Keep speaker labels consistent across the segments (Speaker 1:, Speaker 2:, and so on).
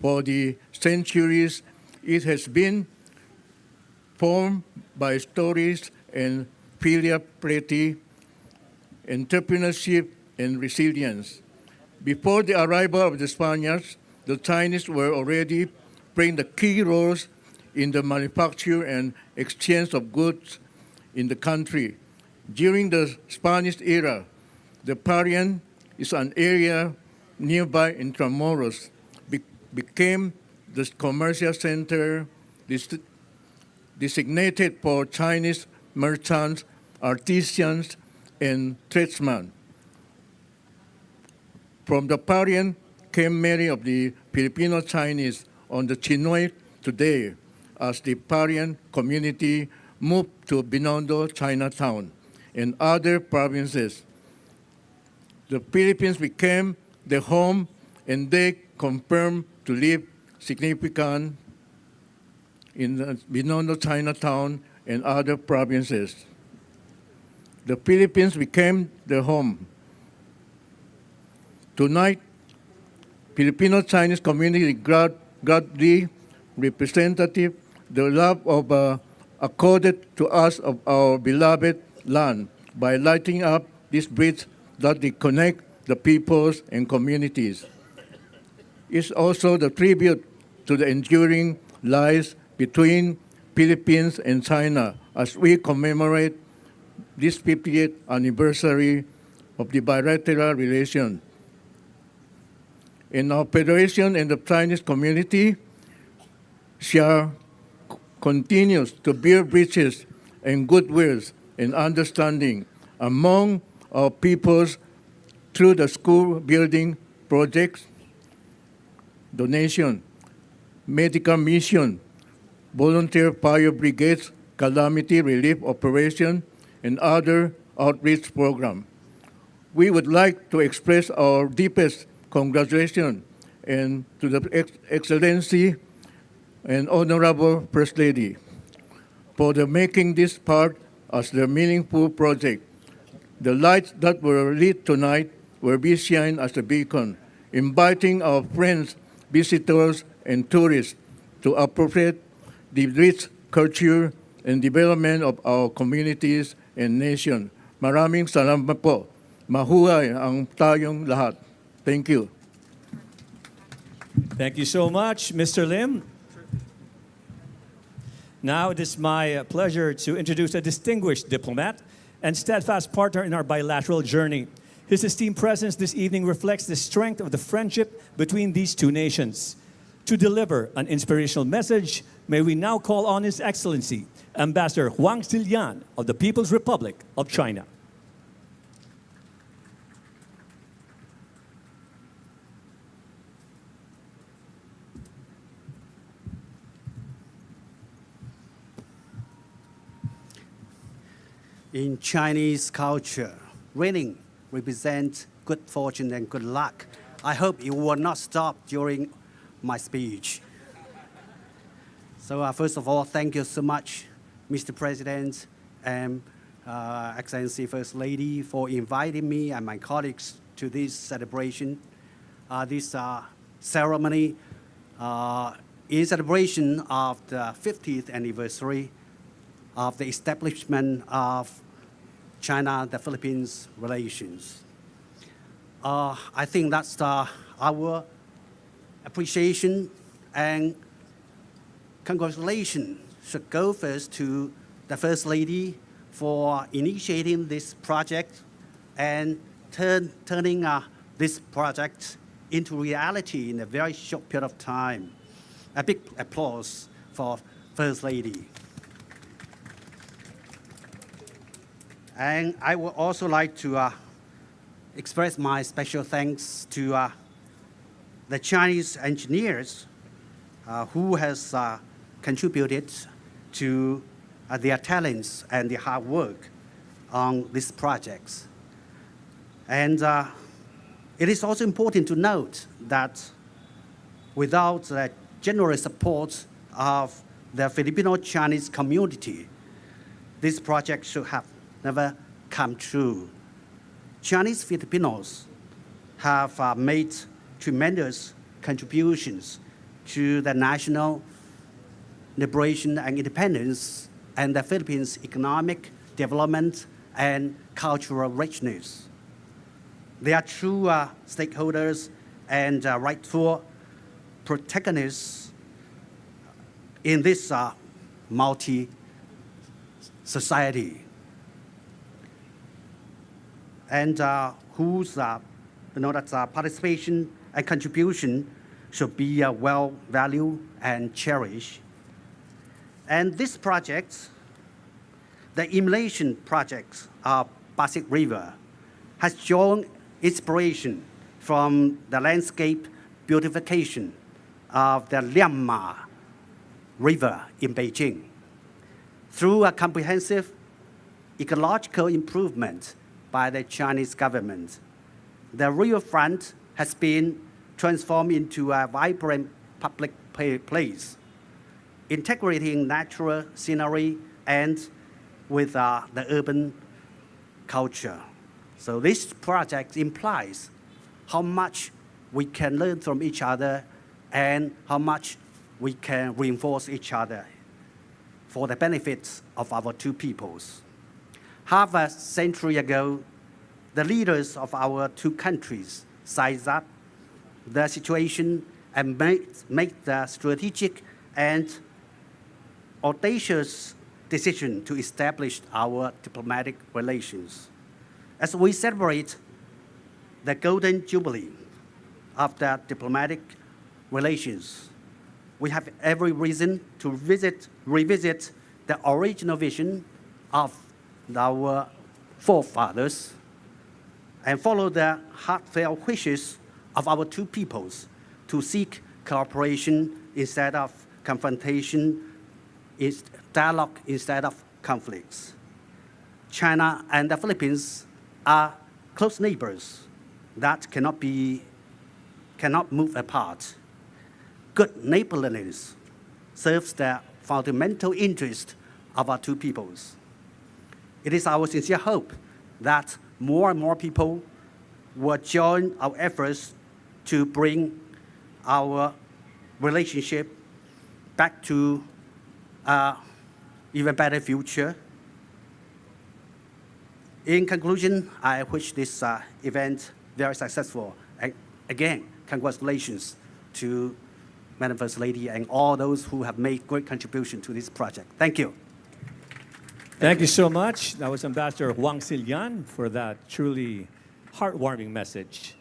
Speaker 1: for the centuries. It has been formed by stories and filial piety, entrepreneurship, and resilience. Before the arrival of the Spaniards, the Chinese were already playing the key roles in the manufacture and exchange of goods in the country. During the Spanish era, the Parian is an area nearby Intramuros, became the commercial center designated for Chinese merchants, artisans, and tradesmen. From the Parian came many of the Filipino-Chinese on the Chinoy today as the Parian community moved to Binondo, Chinatown, and other provinces. The Philippines became the home, and they confirmed to live significant in Binondo, Chinatown, and other provinces. The Philippines became the home. Tonight, Filipino-Chinese community gladly representative the love of accorded to us of our beloved land by lighting up this bridge that they connect the peoples and communities. It's also the tribute to the enduring lies between Philippines and China as we commemorate this 50th anniversary of the bilateral relation. In our federation and the Chinese community shall continues to build bridges and goodwills and understanding among our peoples through the school building projects, donation, medical mission, volunteer fire brigades, calamity relief operation, and other outreach programs. We would like to express our deepest congratulations and to the Excellency and Honorable First Lady for the making this part as the meaningful project. The lights that were lit tonight will be shined as a beacon, inviting our friends, visitors, and tourists to appropriate the rich culture and development of our communities and nation. Maraming salamat po. Mahuhay ang tayong lahat. Thank you.
Speaker 2: Thank you so much, Mr. Lim. Now it is my pleasure to introduce a distinguished diplomat and steadfast partner in our bilateral journey. His esteemed presence this evening reflects the strength of the friendship between these two nations. To deliver an inspirational message, may we now call on His Excellency, Ambassador Huang Zilian of the People's Republic of China.
Speaker 3: In Chinese culture, raining represents good fortune and good luck. I hope it will not stop during my speech. So first of all, thank you so much, Mr. President and Excellency First Lady, for inviting me and my colleagues to this celebration. This ceremony in celebration of the 50th anniversary of the establishment of China, the Philippines relations. I think that's our appreciation and congratulations should go first to the First Lady for initiating this project and turning this project into reality in a very short period of time. A big applause for First Lady. And I would also like to express my special thanks to the Chinese engineers who has contributed to their talents and their hard work on these projects. And it is also important to note that without the generous support of the Filipino-Chinese community, this project should have never come true. Chinese Filipinos have made tremendous contributions to the national liberation and independence and the Philippines' economic development and cultural richness. They are true stakeholders and rightful protagonists in this multi-society, and whose participation and contribution should be well valued and cherished. And this project, the emulation project of Pasig River, has drawn inspiration from the landscape beautification of the Lianma River in Beijing. Through a comprehensive ecological improvement by the Chinese government, the riverfront has been transformed into a vibrant public place, integrating natural scenery and with the urban culture. So this project implies how much we can learn from each other and how much we can reinforce each other for the benefits of our two peoples. Half a century ago, the leaders of our two countries sized up the situation and made the strategic and audacious decision to establish our diplomatic relations. As we celebrate the Golden Jubilee of the diplomatic relations, we have every reason to revisit the original vision of our forefathers and follow the heartfelt wishes of our two peoples to seek cooperation instead of confrontation, dialogue instead of conflicts. China and the Philippines are close neighbors that cannot move apart. Good neighborliness serves the fundamental interest of our two peoples. It is our sincere hope that more and more people will join our efforts to bring our relationship back to an even better future. In conclusion, I wish this event very successful. And again, congratulations to Madam First Lady and all those who have made great contribution to this project. Thank you.
Speaker 2: Thank you so much. That was Ambassador Wang Silian for that truly heartwarming message.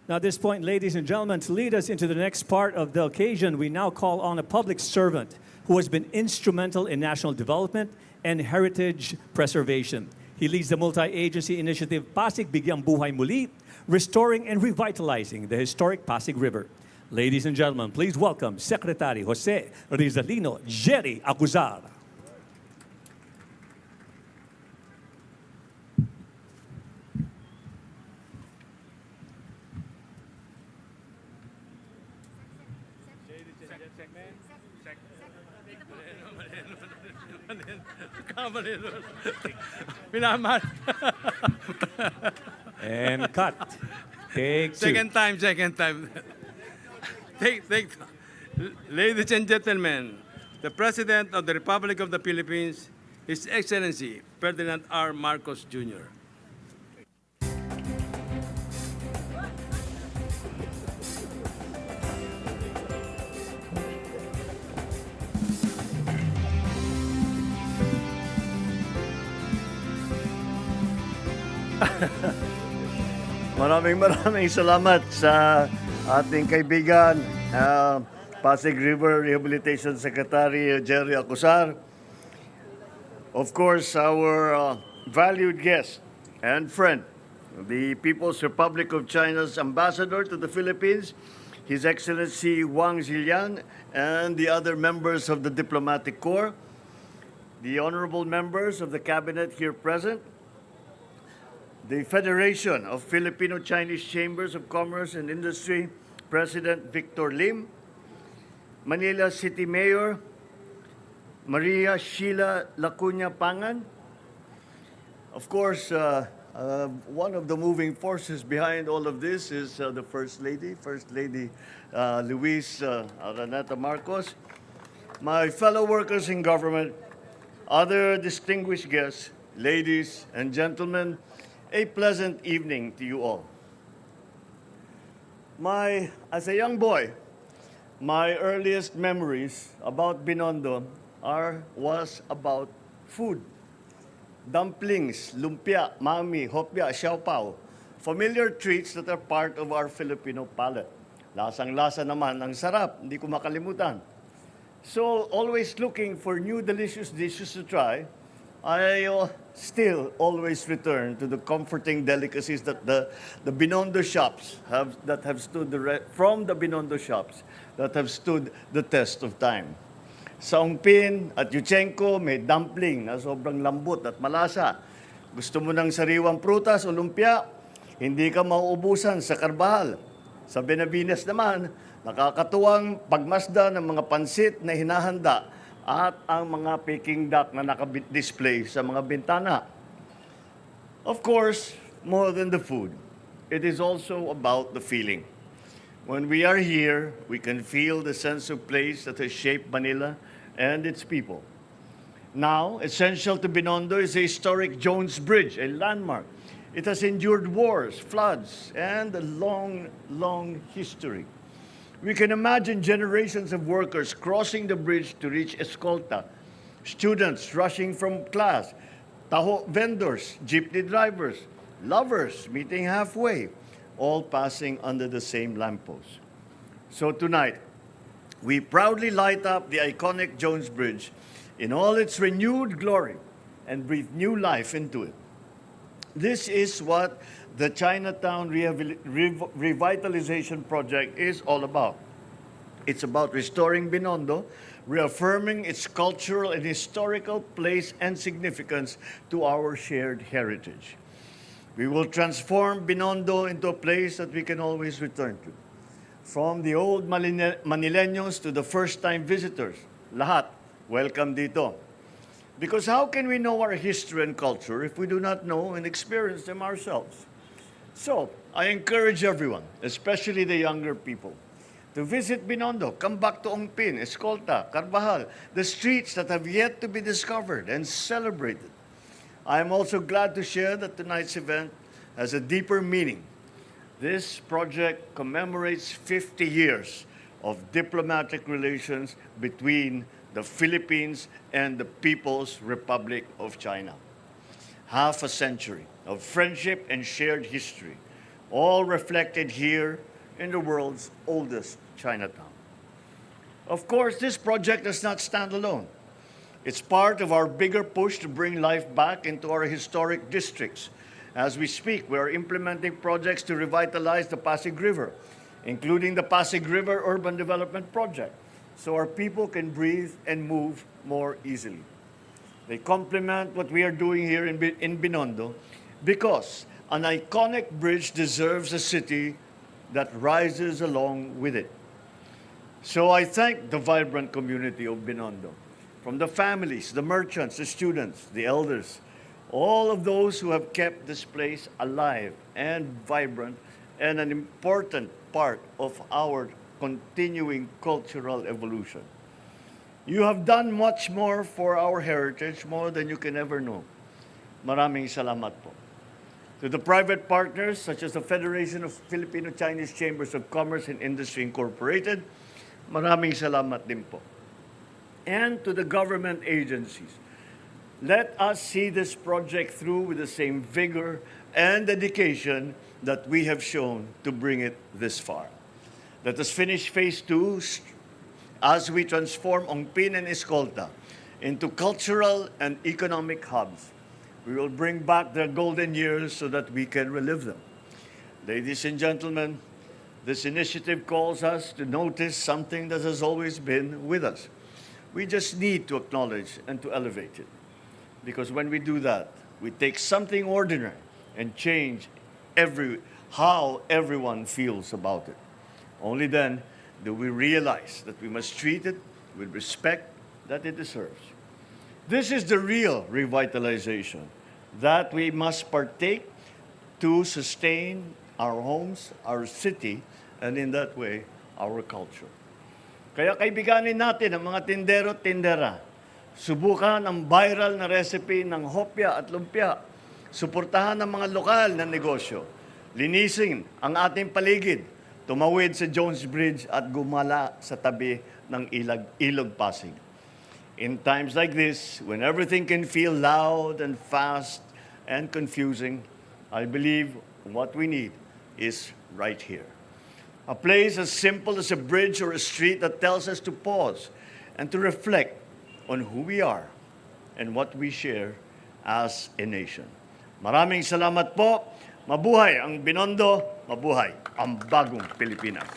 Speaker 2: Now, at this point, ladies and gentlemen, to lead us into the next part of the occasion, we now call on a public servant who has been instrumental in national development and heritage preservation. He leads the multi-agency initiative Pasig Bigyang Buhay Muli, restoring and revitalizing the historic Pasig River. Ladies and gentlemen, please welcome Secretary Jose Rizalino Jerry Acuzar. And cut. Take two.
Speaker 4: Second time. Take. Ladies and gentlemen, the President of the Republic of the Philippines, His Excellency Ferdinand R. Marcos Jr.
Speaker 5: Maraming salamat sa ating kaibigan, Pasig River Rehabilitation Secretary Jerry Acuzar. Of course, our valued guest and friend, the People's Republic of China's Ambassador to the Philippines, His Excellency Wang Zilian, and the other members of the Diplomatic Corps, the honorable members of the Cabinet here present, the Federation of Filipino-Chinese Chambers of Commerce and Industry, President Victor Lim, Manila City Mayor Maria Sheila Lacuna Pangan, of course, One of the moving forces behind all of this is the First Lady, Louise Araneta Marcos, my fellow workers in government, other distinguished guests, ladies and gentlemen, a pleasant evening to you all. As a young boy, my earliest memories about Binondo was about food. Dumplings, lumpia, mami, hopya, xiaopao. Familiar treats that are part of our Filipino palate. Lasang-lasa naman, ang sarap, hindi ko makalimutan. So, always looking for new delicious dishes to try, I still always return to the comforting delicacies that the Binondo shops from the Binondo shops that have stood the test of time. Sa Ongpin at Yuchenko, may dumpling na sobrang lambot at malasa. Gusto mo ng sariwang prutas o lumpia, hindi ka mauubusan sa Carbajal. Sa Benavides naman, nakakatuwang pagmasda ng mga pansit na hinahanda at ang mga Peking duck na naka-display sa mga bintana. Of course, more than the food, it is also about the feeling. When we are here, we can feel the sense of place that has shaped Manila and its people. Now, essential to Binondo is a historic Jones Bridge, a landmark. It has endured wars, floods, and a long, long history. We can imagine generations of workers crossing the bridge to reach Escolta, students rushing from class, taho vendors, jeepney drivers, lovers meeting halfway, all passing under the same lamppost. So tonight, we proudly light up the iconic Jones Bridge in all its renewed glory and breathe new life into it. This is what the Chinatown Revitalization Project is all about. It's about restoring Binondo, reaffirming its cultural and historical place and significance to our shared heritage. We will transform Binondo into a place that we can always return to. From the old Manileños to the first-time visitors, lahat, welcome dito. Because how can we know our history and culture if we do not know and experience them ourselves? So, I encourage everyone, especially the younger people, to visit Binondo, come back to Ongpin, Escolta, Carbajal, the streets that have yet to be discovered and celebrated. I am also glad to share that tonight's event has a deeper meaning. This project commemorates 50 years of diplomatic relations between the Philippines and the People's Republic of China. Half a century of friendship and shared history, all reflected here in the world's oldest Chinatown. Of course, this project does not stand alone. It's part of our bigger push to bring life back into our historic districts. As we speak, we are implementing projects to revitalize the Pasig River, including the Pasig River Urban Development Project, so our people can breathe and move more easily. They complement what we are doing here in Binondo because an iconic bridge deserves a city that rises along with it. So I thank the vibrant community of Binondo, from the families, the merchants, the students, the elders, all of those who have kept this place alive and vibrant and an important part of our continuing cultural evolution. You have done much more for our heritage, more than you can ever know. Maraming salamat po. To the private partners, such as the Federation of Filipino-Chinese Chambers of Commerce and Industry Incorporated, maraming salamat din po. And to the government agencies, let us see this project through with the same vigor and dedication that we have shown to bring it this far. Let us finish phase 2 as we transform Ongpin and Escolta into cultural and economic hubs. We will bring back their golden years so that we can relive them. Ladies and gentlemen, this initiative calls us to notice something that has always been with us. We just need to acknowledge and to elevate it. Because when we do that, we take something ordinary and change how everyone feels about it. Only then do we realize that we must treat it with respect that it deserves. This is the real revitalization that we must partake to sustain our homes, our city, and in that way, our culture. Kaya kaibiganin natin ang mga tindero at tindera. Subukan ang viral na recipe ng hopya at lumpia. Suportahan ang mga lokal na negosyo. Linisin ang ating paligid. Tumawid sa Jones Bridge at gumala sa tabi ng Ilog Pasig. In times like this, when everything can feel loud and fast and confusing, I believe what we need is right here. A place as simple as a bridge or a street that tells us to pause and to reflect on who we are and what we share as a nation. Maraming salamat po. Mabuhay ang Binondo, mabuhay ang bagong Pilipinas.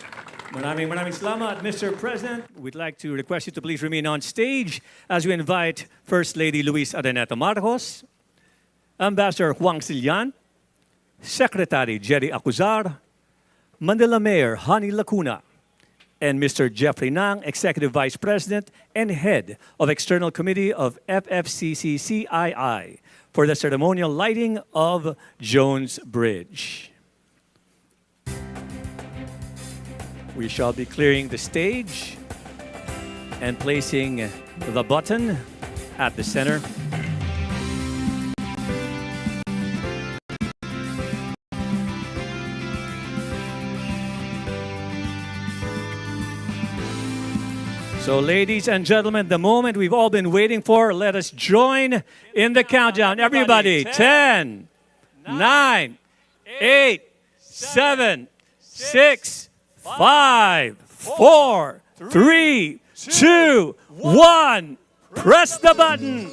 Speaker 2: Maraming salamat, Mr. President. We'd like to request you to please remain on stage as we invite First Lady Louise Araneta Marcos, Ambassador Juan Sillan, Secretary Jerry Acuzar, Manila Mayor Honey Lacuna, and Mr. Jeffrey Nang, Executive Vice President and Head of External Committee of FFCCCII, for the ceremonial lighting of Jones Bridge. We shall be clearing the stage and placing the button at the center. So, ladies and gentlemen, the moment we've all been waiting for, let us join in the countdown. Everybody, 10, 9, 8, 7, 6, 5, 4, 3, 2, 1. Press the button.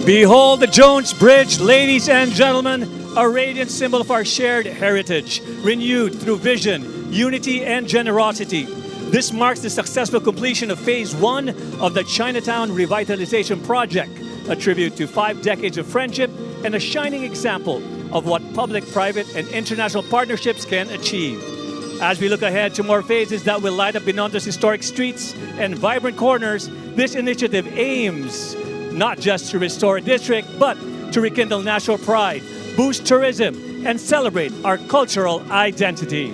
Speaker 2: Behold the Jones Bridge, ladies and gentlemen, a radiant symbol of our shared heritage, renewed through vision, unity, and generosity. This marks the successful completion of Phase 1 of the Chinatown Revitalization Project, a tribute to 5 decades of friendship and a shining example of what public, private, and international partnerships can achieve. As we look ahead to more phases that will light up Binondo's historic streets and vibrant corners, this initiative aims not just to restore a district, but to rekindle national pride, boost tourism, and celebrate our cultural identity.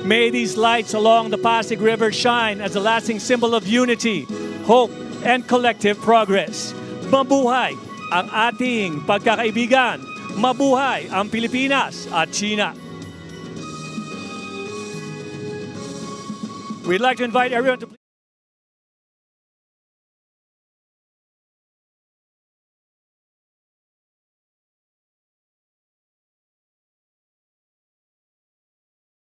Speaker 2: May these lights along the Pasig River shine as a lasting symbol of unity, hope, and collective progress. Mabuhay ang ating pagkakaibigan. Mabuhay ang Pilipinas at China. We'd like to invite everyone to